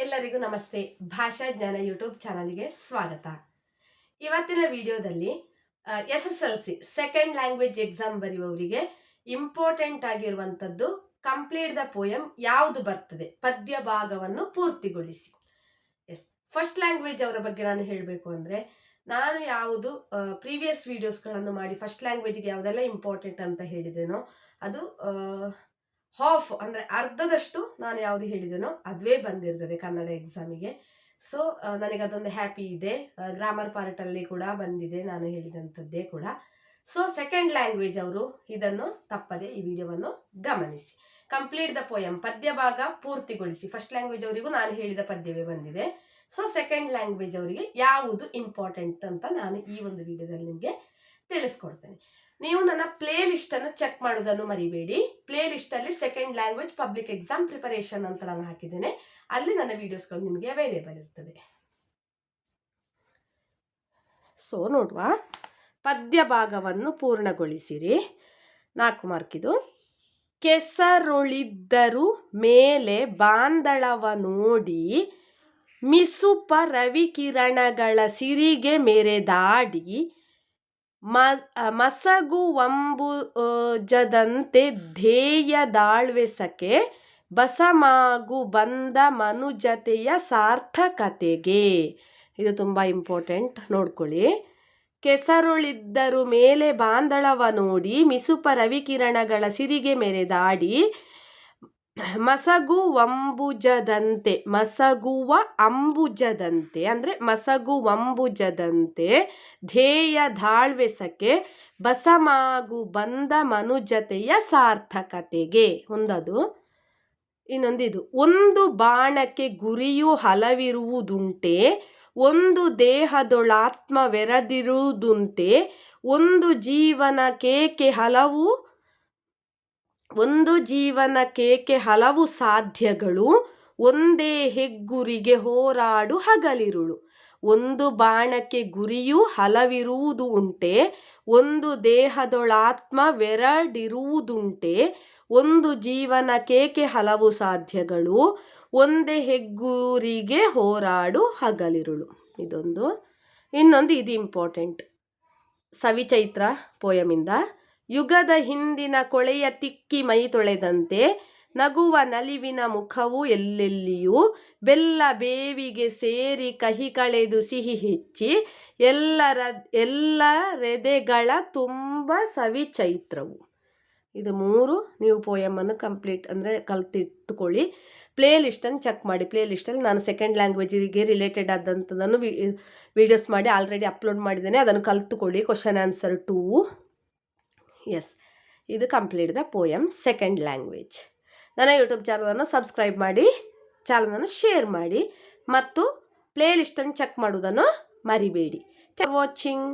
ಎಲ್ಲರಿಗೂ ನಮಸ್ತೆ. ಭಾಷಾ ಜ್ಞಾನ ಯೂಟ್ಯೂಬ್ ಚಾನಲ್ಗೆ ಸ್ವಾಗತ. ಇವತ್ತಿನ ವಿಡಿಯೋದಲ್ಲಿ SSLC ಸೆಕೆಂಡ್ ಲ್ಯಾಂಗ್ವೇಜ್ ಎಕ್ಸಾಮ್ ಬರೆಯುವವರಿಗೆ ಇಂಪಾರ್ಟೆಂಟ್ ಆಗಿರುವಂಥದ್ದು ಕಂಪ್ಲೀಟ್ ದ ಪೋಯಮ್ ಯಾವುದು ಬರ್ತದೆ, ಪದ್ಯ ಭಾಗವನ್ನು ಪೂರ್ತಿಗೊಳಿಸಿ. ಫಸ್ಟ್ ಲ್ಯಾಂಗ್ವೇಜ್ ಅವರ ಬಗ್ಗೆ ನಾನು ಹೇಳಬೇಕು ಅಂದರೆ, ನಾನು ಯಾವುದು ಪ್ರೀವಿಯಸ್ ವಿಡಿಯೋಸ್ಗಳನ್ನು ಮಾಡಿ ಫಸ್ಟ್ ಲ್ಯಾಂಗ್ವೇಜ್ಗೆ ಯಾವುದೆಲ್ಲ ಇಂಪಾರ್ಟೆಂಟ್ ಅಂತ ಹೇಳಿದ್ದೇನೋ ಅದು ಹಾಫ್ ಅಂದರೆ ಅರ್ಧದಷ್ಟು ನಾನು ಯಾವುದು ಹೇಳಿದ್ದೇನೋ ಅದುವೇ ಬಂದಿರ್ತದೆ ಕನ್ನಡ ಎಕ್ಸಾಮಿಗೆ. ಸೊ ನನಗೆ ಅದೊಂದು ಹ್ಯಾಪಿ ಇದೆ. ಗ್ರಾಮರ್ ಪಾರ್ಟಲ್ಲಿ ಕೂಡ ಬಂದಿದೆ ನಾನು ಹೇಳಿದಂಥದ್ದೇ ಕೂಡ. ಸೊ ಸೆಕೆಂಡ್ ಲ್ಯಾಂಗ್ವೇಜ್ ಅವರು ಇದನ್ನು ತಪ್ಪದೆ ಈ ವಿಡಿಯೋವನ್ನು ಗಮನಿಸಿ. ಕಂಪ್ಲೀಟ್ ದ ಪೋಯಮ್ ಪದ್ಯ ಭಾಗ ಪೂರ್ತಿಗೊಳಿಸಿ. ಫಸ್ಟ್ ಲ್ಯಾಂಗ್ವೇಜ್ ಅವರಿಗೂ ನಾನು ಹೇಳಿದ ಪದ್ಯವೇ ಬಂದಿದೆ. ಸೊ ಸೆಕೆಂಡ್ ಲ್ಯಾಂಗ್ವೇಜ್ ಅವರಿಗೆ ಯಾವುದು ಇಂಪಾರ್ಟೆಂಟ್ ಅಂತ ನಾನು ಈ ಒಂದು ವಿಡಿಯೋದಲ್ಲಿ ನಿಮಗೆ ತಿಳಿಸ್ಕೊಡ್ತೇನೆ. ನೀವು ನನ್ನ ಪ್ಲೇ ಲಿಸ್ಟ್ ಅನ್ನು ಚೆಕ್ ಮಾಡೋದನ್ನು ಮರಿಬೇಡಿ. ಪ್ಲೇ ಲಿಸ್ಟ್ ಅಲ್ಲಿ second language public exam preparation ಅಂತ ನಾನು ಹಾಕಿದ್ದೇನೆ. ಅಲ್ಲಿ ನನ್ನ ವಿಡಿಯೋಸ್ಗಳು ನಿಮಗೆ ಅವೈಲೇಬಲ್ ಇರ್ತದೆ. ಸೊ ನೋಡುವ, ಪದ್ಯ ಭಾಗವನ್ನು ಪೂರ್ಣಗೊಳಿಸಿರಿ. 4 ಮಾರ್ಕಿದು. ಕೆಸರೊಳಿದ್ದರು ಮೇಲೆ ಬಾಂದಳವ ನೋಡಿ, ಮಿಸುಪ ರವಿಕಿರಣಗಳ ಸಿರಿಗೆ ಮೆರೆದಾಡಿ, ಮಸಗುವಂಬುಜದಂತೆ ಧ್ಯೇಯದಾಳ್ವೆಸಕೆ ಬಸಮಾಗು ಬಂದ ಮನುಜತೆಯ ಸಾರ್ಥಕತೆಗೆ. ಇದು ತುಂಬ ಇಂಪಾರ್ಟೆಂಟ್, ನೋಡ್ಕೊಳ್ಳಿ. ಕೆಸರುಳಿದ್ದರು ಮೇಲೆ ಬಾಂದಳವ ನೋಡಿ, ಮಿಸುಪ ರವಿಕಿರಣಗಳ ಸಿರಿಗೆ ಮೆರೆದಾಡಿ, ಮಸಗುವ ಅಂಬುಜದಂತೆ ಅಂದರೆ ಮಸಗುವಂಬುಜದಂತೆ ಧ್ಯೇಯದಾಳ್ವೆಸಕೆ ಬಸಮಾಗು ಬಂದ ಮನುಜತೆಯ ಸಾರ್ಥಕತೆಗೆ. ಒಂದದು. ಇನ್ನೊಂದಿದು, ಒಂದು ಬಾಣಕ್ಕೆ ಗುರಿಯು ಹಲವಿರುವುದುಂಟೆ, ಒಂದು ದೇಹದೊಳಾತ್ಮವೆರದಿರುವುದುಂಟೆ, ಒಂದು ಜೀವನಕ್ಕೇಕೆ ಹಲವು ಸಾಧ್ಯಗಳು, ಒಂದೇ ಹೆಗ್ಗುರಿಗೆ ಹೋರಾಡು ಹಗಲಿರುಳು. ಒಂದು ಬಾಣಕ್ಕೆ ಗುರಿಯು ಹಲವಿರುವುದು ಉಂಟೆ, ಒಂದು ದೇಹದೊಳಾತ್ಮವೆರಡಿರುವುದುಂಟೆ, ಒಂದು ಜೀವನಕ್ಕೇಕೆ ಹಲವು ಸಾಧ್ಯಗಳು, ಒಂದೇ ಹೆಗ್ಗುರಿಗೆ ಹೋರಾಡು ಹಗಲಿರುಳು. ಇದೊಂದು. ಇನ್ನೊಂದು, ಇದು ಇಂಪಾರ್ಟೆಂಟ್. ಸವಿಚೈತ್ರ ಪೋಯಮಿಂದ. ಯುಗದ ಹಿಂದಿನ ಕೊಳೆಯ ತಿಕ್ಕಿ ಮೈ ತೊಳೆದಂತೆ, ನಗುವ ನಲಿವಿನ ಮುಖವು ಎಲ್ಲೆಲ್ಲಿಯೂ, ಬೆಲ್ಲ ಬೇವಿಗೆ ಸೇರಿ ಕಹಿ ಕಳೆದು ಸಿಹಿ ಹೆಚ್ಚಿ, ಎಲ್ಲರೆದೆಗಳ ತುಂಬ ಸವಿಚೈತ್ರವು. ಇದು 3 ನೀವು ಪೋಯಮನ್ನು ಕಂಪ್ಲೀಟ್ ಅಂದರೆ ಕಲ್ತಿಟ್ಟುಕೊಳ್ಳಿ. ಪ್ಲೇ ಲಿಸ್ಟನ್ನು ಚೆಕ್ ಮಾಡಿ. ಪ್ಲೇ ಲಿಸ್ಟಲ್ಲಿ ನಾನು ಸೆಕೆಂಡ್ ಲ್ಯಾಂಗ್ವೇಜಿಗೆ ರಿಲೇಟೆಡ್ ಆದಂಥದ್ದನ್ನು ವಿಡಿಯೋಸ್ ಮಾಡಿ ಆಲ್ರೆಡಿ ಅಪ್ಲೋಡ್ ಮಾಡಿದ್ದೇನೆ. ಅದನ್ನು ಕಲ್ತುಕೊಳ್ಳಿ. Question answer 2. ಎಸ್, ಇದು complete the poem second language. ನನ್ನ ಯೂಟ್ಯೂಬ್ ಚಾನಲನ್ನು ಸಬ್ಸ್ಕ್ರೈಬ್ ಮಾಡಿ, ಚಾನಲನ್ನು ಶೇರ್ ಮಾಡಿ ಮತ್ತು ಪ್ಲೇ ಲಿಸ್ಟನ್ನು ಚೆಕ್ ಮಾಡುವುದನ್ನು ಮರಿಬೇಡಿ. ವಾಚಿಂಗ್.